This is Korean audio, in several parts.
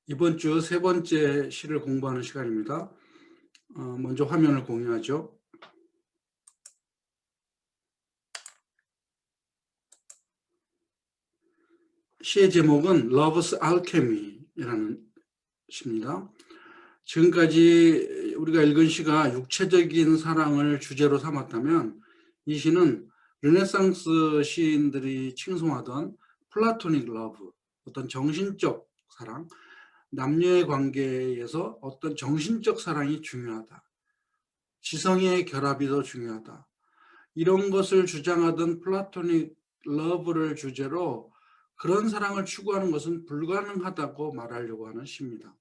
이번 주 세 번째 시를 공부하는 시간입니다. 먼저 화면을 공유하죠. 시의 제목은 Love's Alchemy라는 시입니다. 지금까지 우리가 읽은 시가 육체적인 사랑을 주제로 삼았다면 이 시는 르네상스 시인들이 칭송하던 플라토닉 러브, 어떤 정신적 사랑, 남녀의 관계에서 어떤 정신적 사랑이 중요하다. 지성의 결합이 더 중요하다. 이런 것을 주장하던 플라토닉 러브를 주제로 그런 사랑을 추구하는 것은 불가능하다고 말하려고 하는 시입니다.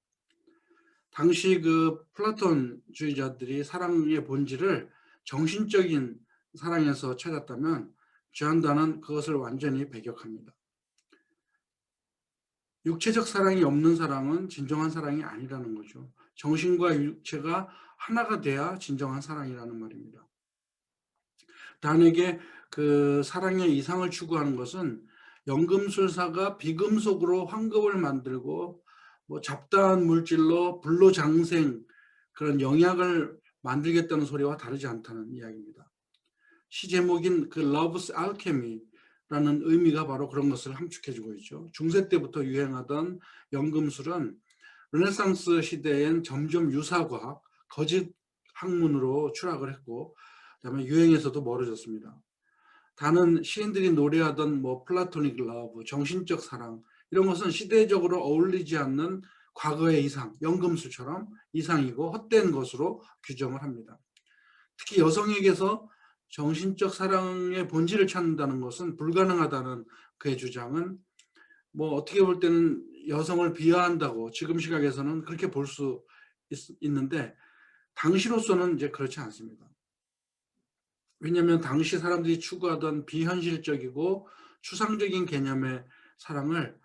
당시 그 플라톤주의자들이 사랑의 본질을 정신적인 사랑에서 찾았다면 주안다는 그것을 완전히 배격합니다. 육체적 사랑이 없는 사랑은 진정한 사랑이 아니라는 거죠. 정신과 육체가 하나가 돼야 진정한 사랑이라는 말입니다. 단에게 그 사랑의 이상을 추구하는 것은 연금술사가 비금속으로 황금을 만들고 뭐 잡다한 물질로 불로장생 그런 영약을 만들겠다는 소리와 다르지 않다는 이야기입니다. 시 제목인 그 Love's Alchemy라는 의미가 바로 그런 것을 함축해주고 있죠. 중세 때부터 유행하던 연금술은 르네상스 시대엔 점점 유사과학, 거짓 학문으로 추락을 했고 그다음에 유행에서도 멀어졌습니다. 다른 시인들이 노래하던 뭐 플라토닉 러브, 정신적 사랑 이런 것은 시대적으로 어울리지 않는 과거의 이상, 연금술처럼 이상이고 헛된 것으로 규정을 합니다. 특히 여성에게서 정신적 사랑의 본질을 찾는다는 것은 불가능하다는 그의 주장은 뭐 어떻게 볼 때는 여성을 비하한다고 지금 시각에서는 그렇게 볼 수 있는데 당시로서는 이제 그렇지 않습니다. 왜냐하면 당시 사람들이 추구하던 비현실적이고 추상적인 개념의 사랑을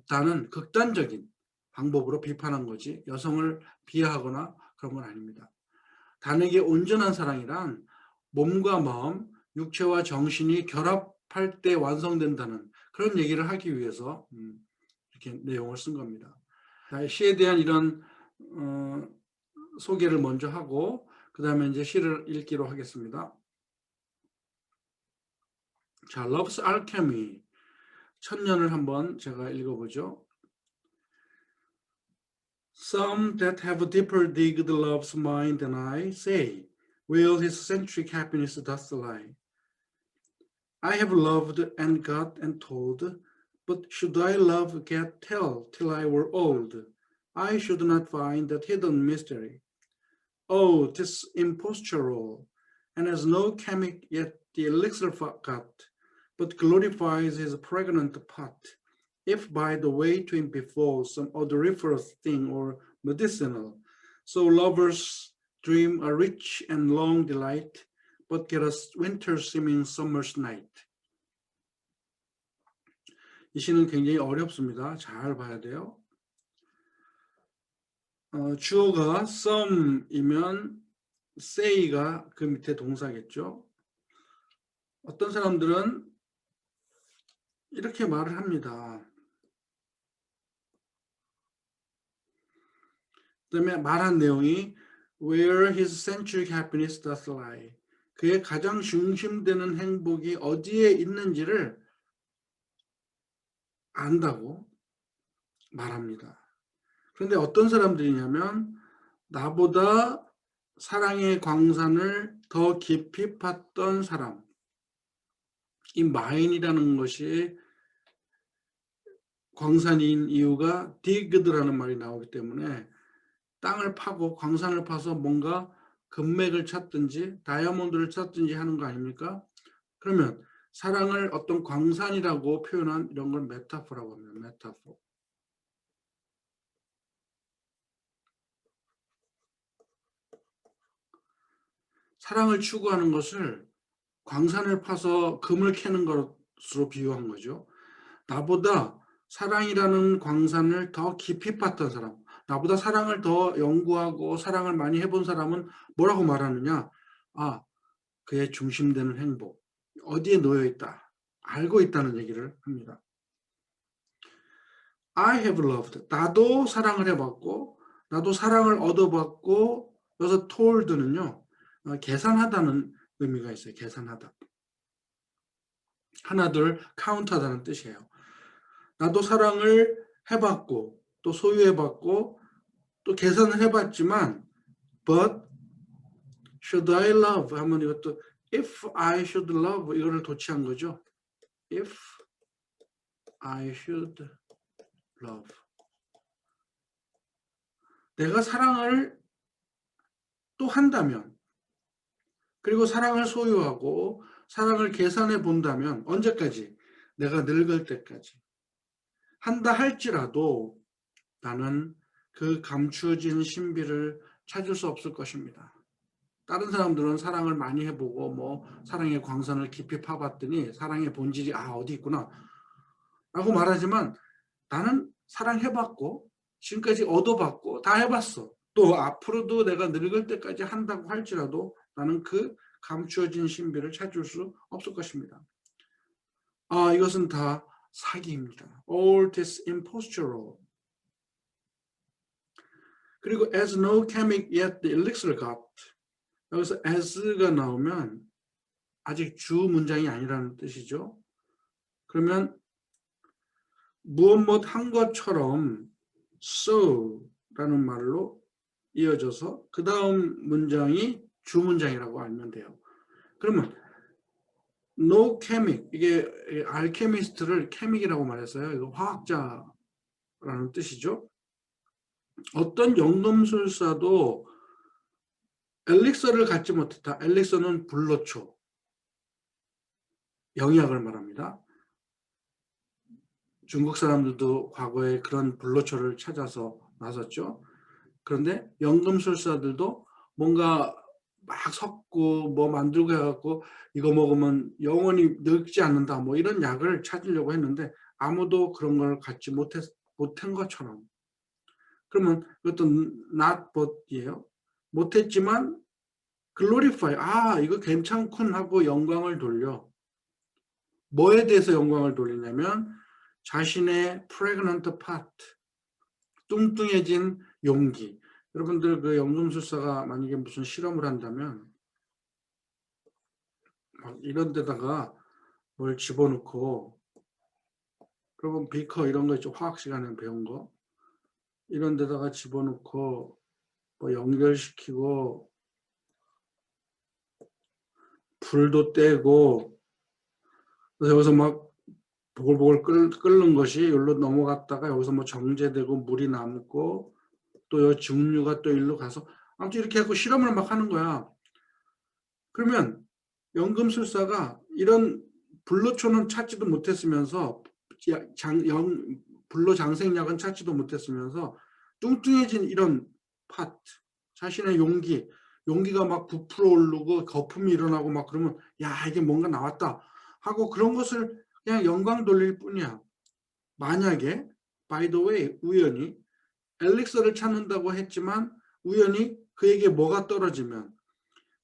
나는 극단적인 방법으로 비판한 거지 여성을 비하하거나 그런 건 아닙니다. 단에게 온전한 사랑이란 몸과 마음, 육체와 정신이 결합할 때 완성된다는 그런 얘기를 하기 위해서 이렇게 내용을 쓴 겁니다. 시에 대한 이런 소개를 먼저 하고 그 다음에 이제 시를 읽기로 하겠습니다. 자, Love's Alchemy 천년을 한번 제가 읽어보죠. Some that have deeper digged love's mind than I say, will his centric happiness thus lie? I have loved and got and told, but should I love get tell till I were old, I should not find that hidden mystery. Oh, 'tis impostural, and has no chemic yet the elixir got, but glorifies his pregnant pot, if by the way to him befalls some odoriferous thing or medicinal. So lovers dream a rich and long delight, but get a winter seeming summer's night. 이 시는 굉장히 어렵습니다. 잘 봐야 돼요. 주어가 some이면 say가 그 밑에 동사겠죠. 어떤 사람들은 이렇게 말을 합니다. 그다음에 말한 내용이 where his centric happiness does lie. 그의 가장 중심되는 행복이 어디에 있는지를 안다고 말합니다. 그런데 어떤 사람들이냐면 나보다 사랑의 광산을 더 깊이 팠던 사람. 이 마인이라는 것이 광산인 이유가 dig드라는 말이 나오기 때문에 땅을 파고 광산을 파서 뭔가 금맥을 찾든지 다이아몬드를 찾든지 하는 거 아닙니까? 그러면 사랑을 어떤 광산이라고 표현한 이런 걸 메타포라고 합니다. 메타포. 사랑을 추구하는 것을 광산을 파서 금을 캐는 것으로 비유한 거죠. 나보다 사랑이라는 광산을 더 깊이 팠던 사람, 나보다 사랑을 더 연구하고 사랑을 많이 해본 사람은 뭐라고 말하느냐? 아, 그의 중심되는 행복, 어디에 놓여 있다, 알고 있다는 얘기를 합니다. I have loved. 나도 사랑을 해봤고, 나도 사랑을 얻어봤고, 그래서 told는요, 계산하다는 의미가 있어요. 계산하다. 하나, 둘, 카운트하다는 뜻이에요. 나도 사랑을 해봤고, 또 소유해봤고, 또 계산을 해봤지만, but should I love 하면 이것도 if I should love 이거를 도치한 거죠. If I should love. 내가 사랑을 또 한다면, 그리고 사랑을 소유하고 사랑을 계산해 본다면 언제까지? 내가 늙을 때까지. 한다 할지라도 나는 그 감추어진 신비를 찾을 수 없을 것입니다. 다른 사람들은 사랑을 많이 해보고 뭐 사랑의 광선을 깊이 파봤더니 사랑의 본질이 어디 있구나 라고 말하지만 나는 사랑해봤고 지금까지 얻어봤고 다 해봤어. 또 앞으로도 내가 늙을 때까지 한다고 할지라도 나는 그 감추어진 신비를 찾을 수 없을 것입니다. 이것은 다 사기입니다. All this impostural. 그리고 as no chemic yet the elixir got. 여기서 as가 나오면 아직 주 문장이 아니라는 뜻이죠. 그러면 무엇 한 것처럼 so라는 말로 이어져서 그 다음 문장이 주 문장이라고 알면 돼요. 그러면 no chemic, 이게 알케미스트를 chemic이라고 말했어요. 이거 화학자라는 뜻이죠. 어떤 연금술사도 엘릭서를 갖지 못했다. 엘릭서는 불로초, 영약을 말합니다. 중국 사람들도 과거에 그런 불로초를 찾아서 나섰죠. 그런데 연금술사들도 뭔가 막 섞고 뭐 만들고 해갖고 이거 먹으면 영원히 늙지 않는다 뭐 이런 약을 찾으려고 했는데 아무도 그런 걸 갖지 못한 것처럼. 그러면 이것도 not but이에요. 못했지만 glorify, 이거 괜찮군 하고 영광을 돌려. 뭐에 대해서 영광을 돌리냐면 자신의 pregnant part, 뚱뚱해진 용기. 여러분들 그 연금술사가 만약에 무슨 실험을 한다면 이런 데다가 뭘 집어넣고, 그러면 비커 이런 거 있죠. 화학 시간에 배운 거. 이런 데다가 집어넣고 뭐 연결시키고 불도 떼고, 그래서 여기서 막 보글보글 끓는 것이 여기로 넘어갔다가 여기서 뭐 정제되고 물이 남고 또 이 증류가 또 일로 가서 아무튼 이렇게 하고 실험을 막 하는 거야. 그러면 연금술사가 이런 불로초는 찾지도 못했으면서 불로장생약은 찾지도 못했으면서 뚱뚱해진 이런 파트, 자신의 용기가 막 부풀어 오르고 거품이 일어나고 막 그러면 야 이게 뭔가 나왔다 하고 그런 것을 그냥 영광 돌릴 뿐이야. 만약에 by the way 우연히 엘릭서를 찾는다고 했지만 우연히 그에게 뭐가 떨어지면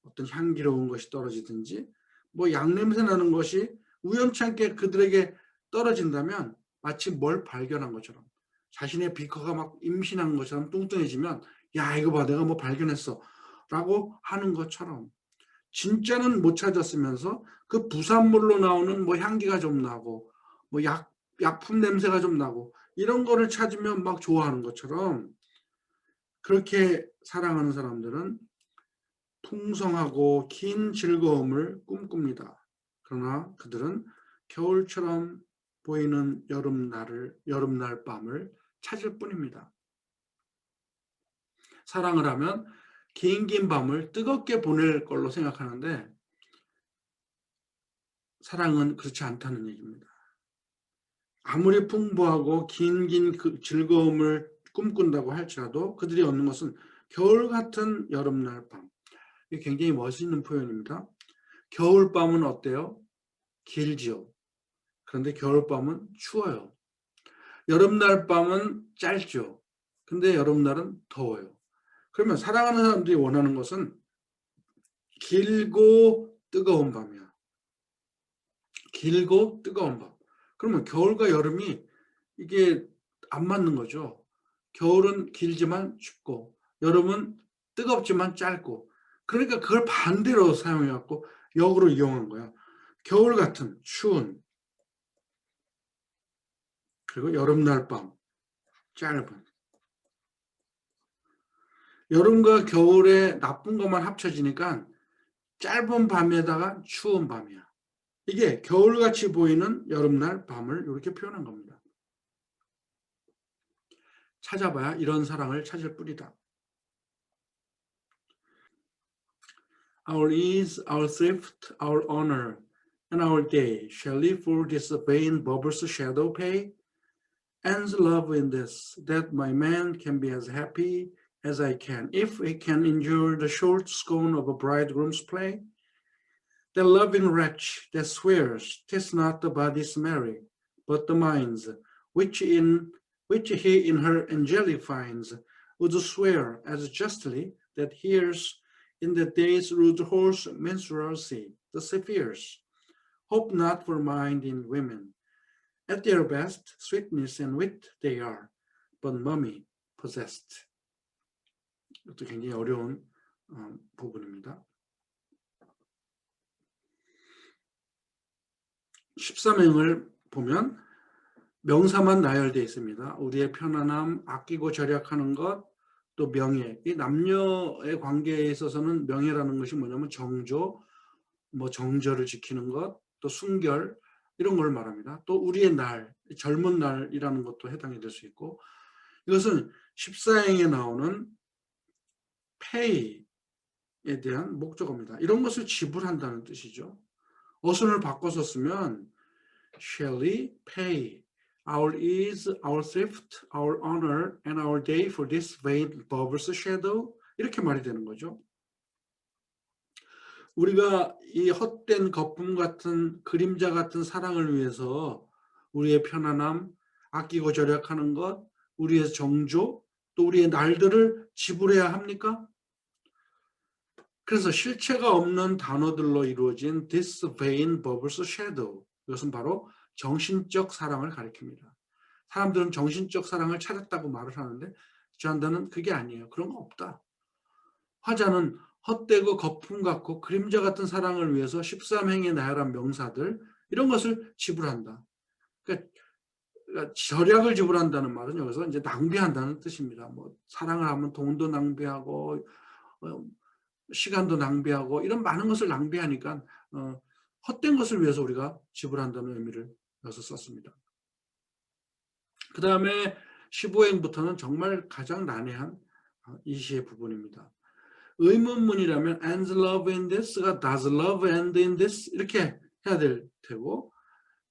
어떤 향기로운 것이 떨어지든지 뭐 양냄새 나는 것이 우연찮게 그들에게 떨어진다면 마치 뭘 발견한 것처럼 자신의 비커가 막 임신한 것처럼 뚱뚱해지면 야 이거 봐 내가 뭐 발견했어 라고 하는 것처럼 진짜는 못 찾았으면서 그 부산물로 나오는 뭐 향기가 좀 나고 뭐 약품 냄새가 좀 나고 이런 거를 찾으면 막 좋아하는 것처럼 그렇게 사랑하는 사람들은 풍성하고 긴 즐거움을 꿈꿉니다. 그러나 그들은 겨울처럼 보이는 여름날 밤을 찾을 뿐입니다. 사랑을 하면 긴 밤을 뜨겁게 보낼 걸로 생각하는데 사랑은 그렇지 않다는 얘기입니다. 아무리 풍부하고 긴 그 즐거움을 꿈꾼다고 할지라도 그들이 얻는 것은 겨울 같은 여름날 밤. 이게 굉장히 멋있는 표현입니다. 겨울밤은 어때요? 길지요. 그런데 겨울밤은 추워요. 여름날 밤은 짧죠. 근데 여름날은 더워요. 그러면 사랑하는 사람들이 원하는 것은 길고 뜨거운 밤이야. 길고 뜨거운 밤. 그러면 겨울과 여름이 이게 안 맞는 거죠. 겨울은 길지만 춥고 여름은 뜨겁지만 짧고 그러니까 그걸 반대로 사용해 갖고 역으로 이용한 거야. 겨울 같은 추운 그리고 여름날 밤 짧은 여름과 겨울의 나쁜 것만 합쳐지니까 짧은 밤에다가 추운 밤이야. 이게 겨울같이 보이는 여름날 밤을 이렇게 표현한 겁니다. 찾아봐야 이런 사랑을 찾을 뿐이다. Our ease, our thrift, our honor, and our day shall live for this vain bubbles shadow pay. And love in this, that my man can be as happy as I can, if he can endure the short scorn of a bridegroom's play. The loving wretch that swears 'tis not the body's merry, but the mind's, which he in her angelic finds, would swear as justly that hears in the day's rude horse minstrelsy the Zephyrs. Hope not for mind in women. At their best, sweetness and wit they are, but mummy possessed. 이것도 굉장히 어려운 부분입니다. 13행을 보면 명사만 나열되어 있습니다. 우리의 편안함, 아끼고 절약하는 것, 또 명예. 이 남녀의 관계에 있어서는 명예라는 것이 뭐냐면 정조, 정절을 지키는 것, 또 순결 이런 걸 말합니다. 또 우리의 날, 젊은 날이라는 것도 해당이 될 수 있고 이것은 14행에 나오는 pay에 대한 목적어입니다. 이런 것을 지불한다는 뜻이죠. 어순을 바꿔서 쓰면 shall we pay our ease, our thrift, our honor, and our day for this vain bubbles shadow? 이렇게 말이 되는 거죠. 우리가 이 헛된 거품 같은 그림자 같은 사랑을 위해서 우리의 편안함, 아끼고 절약하는 것, 우리의 정조, 또 우리의 날들을 지불해야 합니까? 그래서 실체가 없는 단어들로 이루어진 this vain bubbles shadow. 이것은 바로 정신적 사랑을 가리킵니다. 사람들은 정신적 사랑을 찾았다고 말을 하는데 저한테는 그게 아니에요. 그런 거 없다. 화자는 헛되고 거품 같고 그림자 같은 사랑을 위해서 13행의 나열한 명사들 이런 것을 지불한다. 그러니까 절약을 지불한다는 말은 여기서 이제 낭비한다는 뜻입니다. 사랑을 하면 돈도 낭비하고 시간도 낭비하고 이런 많은 것을 낭비하니까 헛된 것을 위해서 우리가 지불한다는 의미를 여기서 썼습니다. 그 다음에 15행부터는 정말 가장 난해한 이 시의 부분입니다. 의문문이라면 ends love in this가 does love end in this 이렇게 해야 될 테고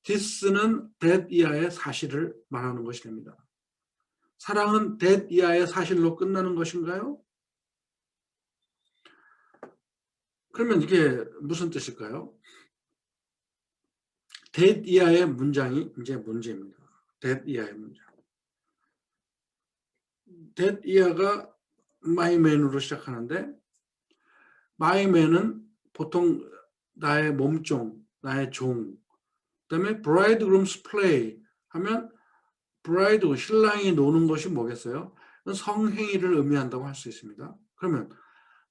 this는 that 이하의 사실을 말하는 것이 됩니다. 사랑은 that 이하의 사실로 끝나는 것인가요? 그러면 이게 무슨 뜻일까요? that 이하의 문장이 이제 문제입니다. that 이하의 문장. that 이하가 my man으로 시작하는데 my man은 보통 나의 몸종, 나의 종. 그다음에 bridegroom's play 하면 bride, 신랑이 노는 것이 뭐겠어요? 성행위를 의미한다고 할 수 있습니다. 그러면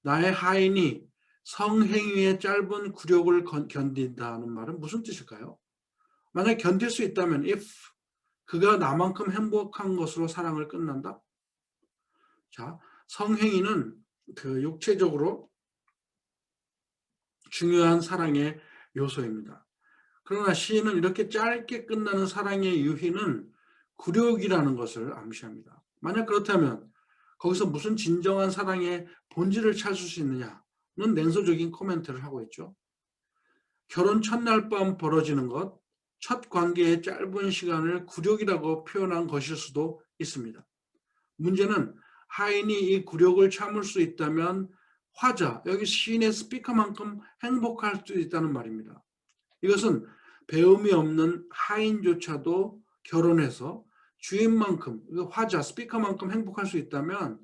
나의 하인이 성행위의 짧은 굴욕을 견딘다는 말은 무슨 뜻일까요? 만약 견딜 수 있다면 if 그가 나만큼 행복한 것으로 사랑을 끝난다? 자, 성행위는 그 육체적으로 중요한 사랑의 요소입니다. 그러나 시인은 이렇게 짧게 끝나는 사랑의 유희는 굴욕이라는 것을 암시합니다. 만약 그렇다면 거기서 무슨 진정한 사랑의 본질을 찾을 수 있느냐는 냉소적인 코멘트를 하고 있죠. 결혼 첫날 밤 벌어지는 것, 첫 관계의 짧은 시간을 굴욕이라고 표현한 것일 수도 있습니다. 문제는 하인이 이 굴욕을 참을 수 있다면 화자, 여기 시인의 스피커만큼 행복할 수 있다는 말입니다. 이것은 배움이 없는 하인조차도 결혼해서 주인만큼, 화자, 스피커만큼 행복할 수 있다면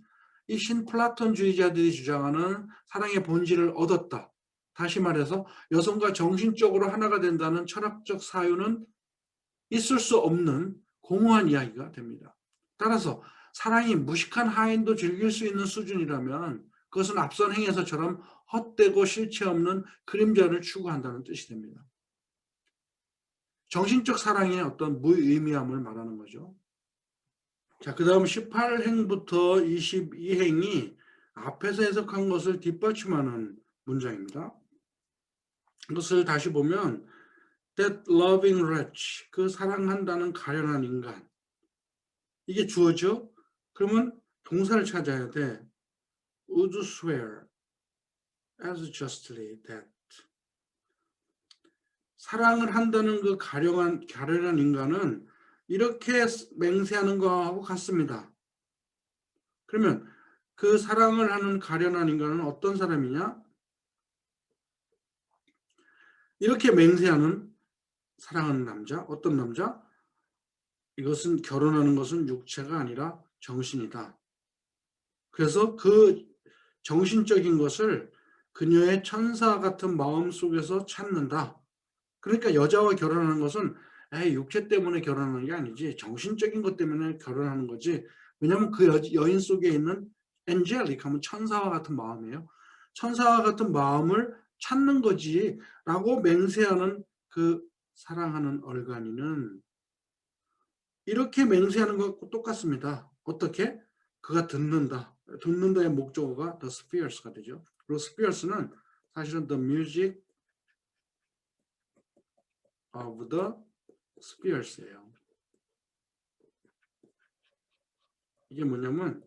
이 신플라톤주의자들이 주장하는 사랑의 본질을 얻었다. 다시 말해서 여성과 정신적으로 하나가 된다는 철학적 사유는 있을 수 없는 공허한 이야기가 됩니다. 따라서 사랑이 무식한 하인도 즐길 수 있는 수준이라면 그것은 앞선 행에서처럼 헛되고 실체 없는 그림자를 추구한다는 뜻이 됩니다. 정신적 사랑의 어떤 무의미함을 말하는 거죠. 자, 그 다음 18행부터 22행이 앞에서 해석한 것을 뒷받침하는 문장입니다. 이것을 다시 보면 that loving wretch, 그 사랑한다는 가련한 인간, 이게 주어죠. 그러면 동사를 찾아야 돼. would swear as justly that. 사랑을 한다는 그 가련한 인간은 이렇게 맹세하는 것하고 같습니다. 그러면 그 사랑을 하는 가련한 인간은 어떤 사람이냐? 이렇게 맹세하는 사랑하는 남자, 어떤 남자? 이것은 결혼하는 것은 육체가 아니라 정신이다. 그래서 그 정신적인 것을 그녀의 천사 같은 마음 속에서 찾는다. 그러니까 여자와 결혼하는 것은 육체 때문에 결혼하는 게 아니지 정신적인 것 때문에 결혼하는 거지. 왜냐하면 그 여인 속에 있는 엔젤릭 하면 천사와 같은 마음이에요. 천사와 같은 마음을 찾는 거지 라고 맹세하는 그 사랑하는 얼간이는 이렇게 맹세하는 것과 똑같습니다. 어떻게? 그가 듣는다. 듣는다의 목적어가 the spheres가 되죠. 그리고 spheres는 사실은 the music of the spheres예요. 이게 뭐냐면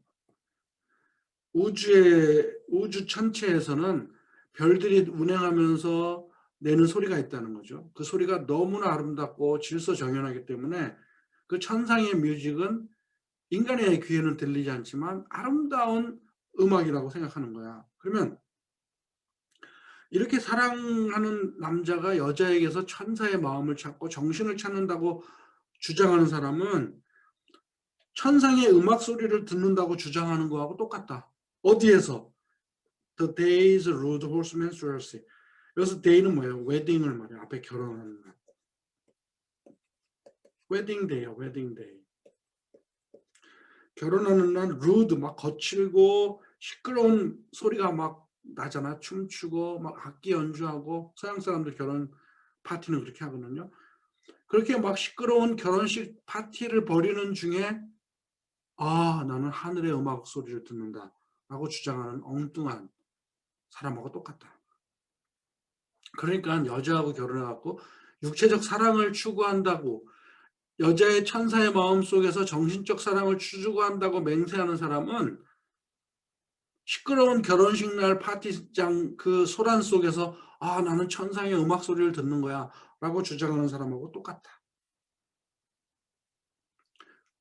우주 천체에서는 별들이 운행하면서 내는 소리가 있다는 거죠. 그 소리가 너무나 아름답고 질서정연하기 때문에 그 천상의 뮤직은 인간의 귀에는 들리지 않지만 아름다운 음악이라고 생각하는 거야. 그러면 이렇게 사랑하는 남자가 여자에게서 천사의 마음을 찾고 정신을 찾는다고 주장하는 사람은 천상의 음악 소리를 듣는다고 주장하는 거하고 똑같다. 어디에서? The days rode horsemen surely. 여기서 day는 뭐예요? 웨딩을 말해요. 앞에 결혼하는 날. 웨딩 데이야, 웨딩 데이. 결혼하는 날 루드 막 거칠고 시끄러운 소리가 막 나잖아. 춤추고 막 악기 연주하고 서양 사람들 결혼 파티는 그렇게 하거든요. 그렇게 막 시끄러운 결혼식 파티를 벌이는 중에 나는 하늘의 음악 소리를 듣는다 라고 주장하는 엉뚱한 사람하고 똑같다. 그러니까 여자하고 결혼해갖고 육체적 사랑을 추구한다고 여자의 천사의 마음 속에서 정신적 사랑을 추구한다고 맹세하는 사람은 시끄러운 결혼식 날 파티장 그 소란 속에서 나는 천상의 음악 소리를 듣는 거야 라고 주장하는 사람하고 똑같다.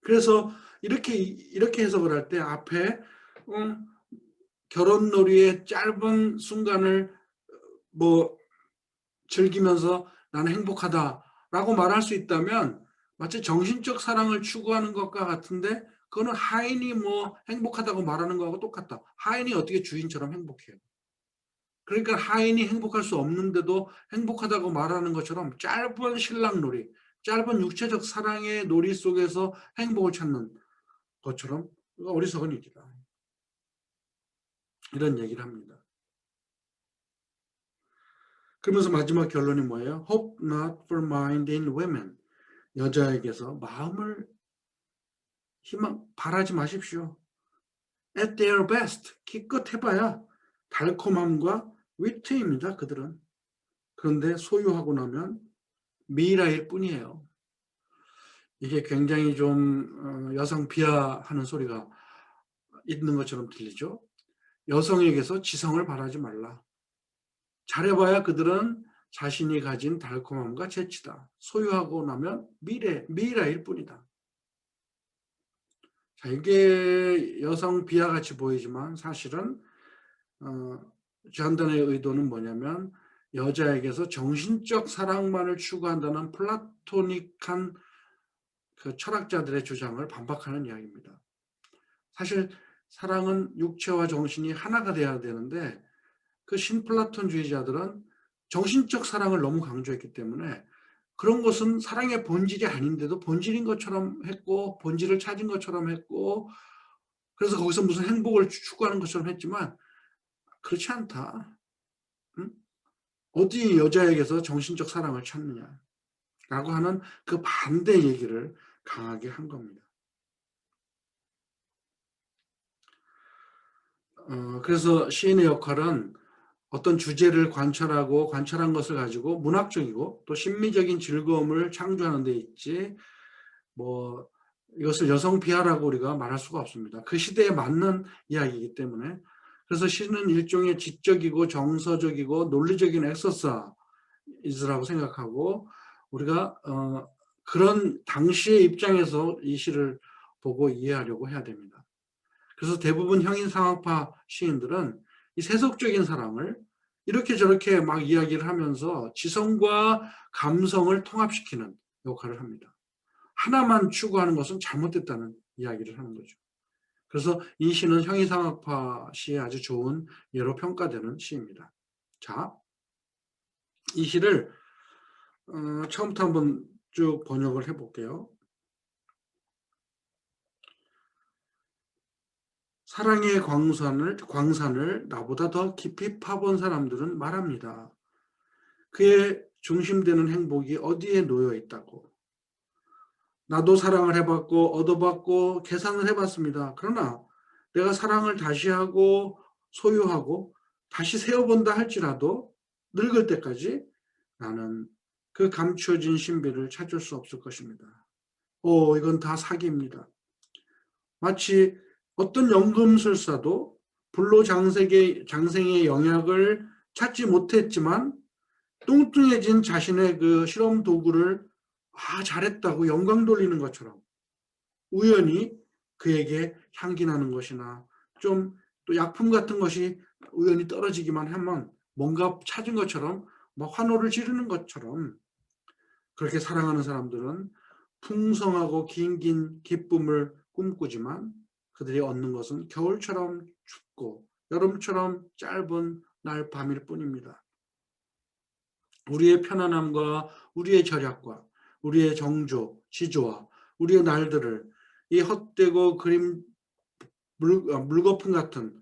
그래서 이렇게 해석을 할 때 앞에 결혼놀이의 짧은 순간을 뭐 즐기면서 나는 행복하다라고 말할 수 있다면 마치 정신적 사랑을 추구하는 것과 같은데 그거는 하인이 뭐 행복하다고 말하는 거하고 똑같다. 하인이 어떻게 주인처럼 행복해요. 그러니까 하인이 행복할 수 없는데도 행복하다고 말하는 것처럼 짧은 신랑놀이, 짧은 육체적 사랑의 놀이 속에서 행복을 찾는 것처럼 어리석은 일이다. 이런 얘기를 합니다. 그러면서 마지막 결론이 뭐예요? Hope not for mind in women. 여자에게서 마음을 바라지 마십시오. At their best. 기껏 해봐야 달콤함과 위트입니다. 그들은. 그런데 소유하고 나면 미라일 뿐이에요. 이게 굉장히 좀 여성 비하하는 소리가 있는 것처럼 들리죠. 여성에게서 지성을 바라지 말라. 잘해봐야 그들은 자신이 가진 달콤함과 재치다. 소유하고 나면 미라일 뿐이다. 자, 이게 여성 비하같이 보이지만 사실은 잔단의 의도는 뭐냐면 여자에게서 정신적 사랑만을 추구한다는 플라토닉한 그 철학자들의 주장을 반박하는 이야기입니다. 사실 사랑은 육체와 정신이 하나가 돼야 되는데 그 신플라톤주의자들은 정신적 사랑을 너무 강조했기 때문에 그런 것은 사랑의 본질이 아닌데도 본질인 것처럼 했고 본질을 찾은 것처럼 했고 그래서 거기서 무슨 행복을 추구하는 것처럼 했지만 그렇지 않다. 응? 어디 여자에게서 정신적 사랑을 찾느냐라고 하는 그 반대 얘기를 강하게 한 겁니다. 그래서 시인의 역할은 어떤 주제를 관찰하고 관찰한 것을 가지고 문학적이고 또 심미적인 즐거움을 창조하는 데 있지 뭐 이것을 여성 비하라고 우리가 말할 수가 없습니다. 그 시대에 맞는 이야기이기 때문에 그래서 시는 일종의 지적이고 정서적이고 논리적인 엑서사이즈라고 생각하고 우리가 그런 당시의 입장에서 이 시를 보고 이해하려고 해야 됩니다. 그래서 대부분 형인상학파 시인들은 이 세속적인 사랑을 이렇게 저렇게 막 이야기를 하면서 지성과 감성을 통합시키는 역할을 합니다. 하나만 추구하는 것은 잘못됐다는 이야기를 하는 거죠. 그래서 이 시는 형이상학파 시의 아주 좋은 예로 평가되는 시입니다. 자, 이 시를 처음부터 한번 쭉 번역을 해볼게요. 사랑의 광산을 나보다 더 깊이 파본 사람들은 말합니다. 그의 중심되는 행복이 어디에 놓여 있다고. 나도 사랑을 해봤고 얻어봤고 계산을 해봤습니다. 그러나 내가 사랑을 다시 하고 소유하고 다시 세워본다 할지라도 늙을 때까지 나는 그 감추어진 신비를 찾을 수 없을 것입니다. 이건 다 사기입니다. 마치 어떤 연금술사도 불로장생의 영약을 찾지 못했지만 뚱뚱해진 자신의 그 실험 도구를 잘했다고 영광 돌리는 것처럼 우연히 그에게 향기 나는 것이나 좀 또 약품 같은 것이 우연히 떨어지기만 하면 뭔가 찾은 것처럼 막 환호를 지르는 것처럼 그렇게 사랑하는 사람들은 풍성하고 긴 기쁨을 꿈꾸지만 그들이 얻는 것은 겨울처럼 춥고 여름처럼 짧은 날 밤일 뿐입니다. 우리의 편안함과 우리의 절약과 우리의 정조, 지조와 우리의 날들을 이 헛되고 물거품 같은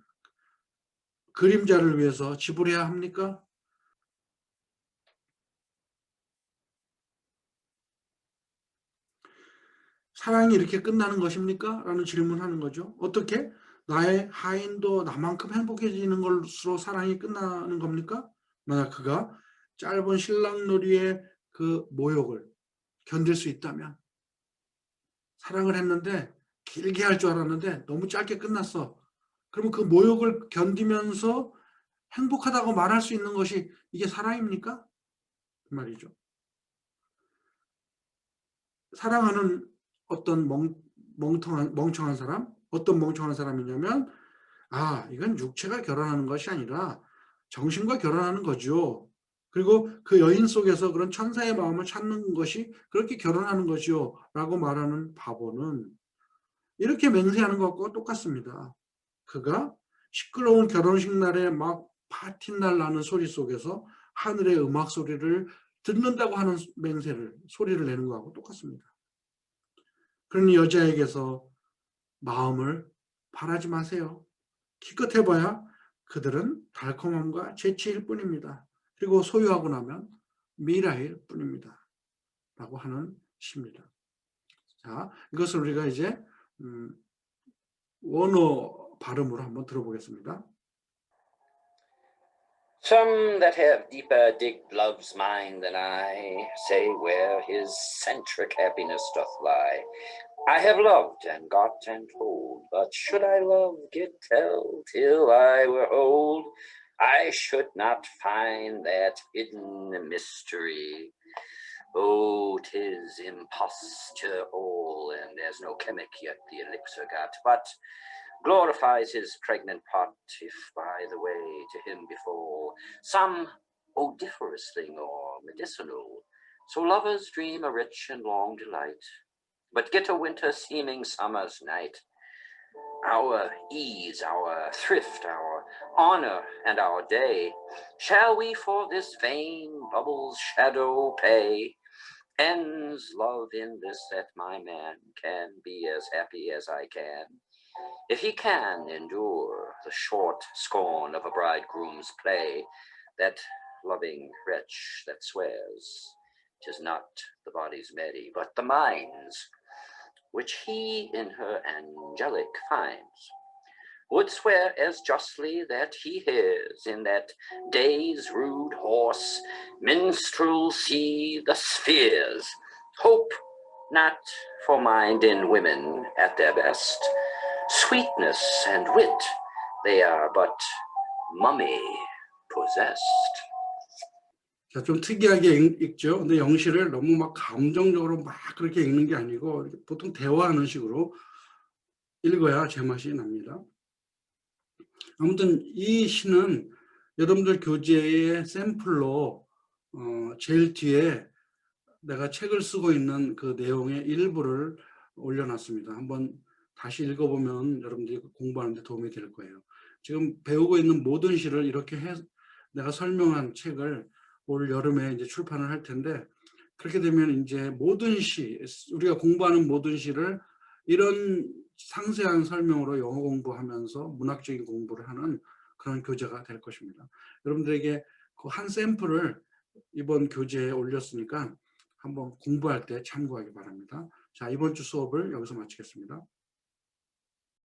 그림자를 위해서 지불해야 합니까? 사랑이 이렇게 끝나는 것입니까? 라는 질문하는 거죠. 어떻게? 나의 하인도 나만큼 행복해지는 것으로 사랑이 끝나는 겁니까? 만약 그가 짧은 신랑놀이의 그 모욕을 견딜 수 있다면 사랑을 했는데 길게 할 줄 알았는데 너무 짧게 끝났어. 그러면 그 모욕을 견디면서 행복하다고 말할 수 있는 것이 이게 사랑입니까? 그 말이죠. 사랑하는 어떤 멍청한 사람? 어떤 멍청한 사람이냐면 이건 육체가 결혼하는 것이 아니라 정신과 결혼하는 거죠. 그리고 그 여인 속에서 그런 천사의 마음을 찾는 것이 그렇게 결혼하는 것이요 라고 말하는 바보는 이렇게 맹세하는 것과 똑같습니다. 그가 시끄러운 결혼식 날에 막 파티날 나는 소리 속에서 하늘의 음악 소리를 듣는다고 하는 소리를 내는 것하고 똑같습니다. 그러니 여자에게서 마음을 바라지 마세요. 기껏 해봐야 그들은 달콤함과 재치일 뿐입니다. 그리고 소유하고 나면 미라일 뿐입니다. 라고 하는 시입니다. 자, 이것을 우리가 이제 원어 발음으로 한번 들어보겠습니다. Some that have deeper digged love's mine than I say where his centric happiness doth lie. I have loved and got and told, but should I love get tell till I were old, I should not find that hidden mystery. Oh, 'tis imposture all, and there's no chemic yet the elixir got, but glorifies his pregnant pot, if by the way to him befall some odoriferous thing or medicinal. So lovers dream a rich and long delight, but get a winter seeming summer's night. Our ease, our thrift, our honor, and our day, shall we for this vain bubble's shadow pay? Ends love in this that my man can be as happy as I can? If he can endure the short scorn of a bridegroom's play, that loving wretch that swears 'tis not the body's merry, but the mind's, which he in her angelic finds, would swear as justly that he hears in that day's rude horse minstrelsy the spheres. Hope not for mind in women at their best. Sweetness and wit, they are but mummy possessed. 자, 좀 특이하게 읽죠. 근데 영시를 너무 막 감정적으로 막 그렇게 읽는 게 아니고 보통 대화하는 식으로 읽어야 제맛이 납니다. 아무튼 이 시는 여러분들 교재의 샘플로 제일 뒤에 내가 책을 쓰고 있는 그 내용의 일부를 올려놨습니다. 한번 다시 읽어보면 여러분들이 공부하는 데 도움이 될 거예요. 지금 배우고 있는 모든 시를 이렇게 내가 설명한 책을 올 여름에 이제 출판을 할 텐데, 그렇게 되면 이제 모든 시, 우리가 공부하는 모든 시를 이런 상세한 설명으로 영어 공부하면서 문학적인 공부를 하는 그런 교재가 될 것입니다. 여러분들에게 그 한 샘플을 이번 교재에 올렸으니까 한번 공부할 때 참고하기 바랍니다. 자, 이번 주 수업을 여기서 마치겠습니다.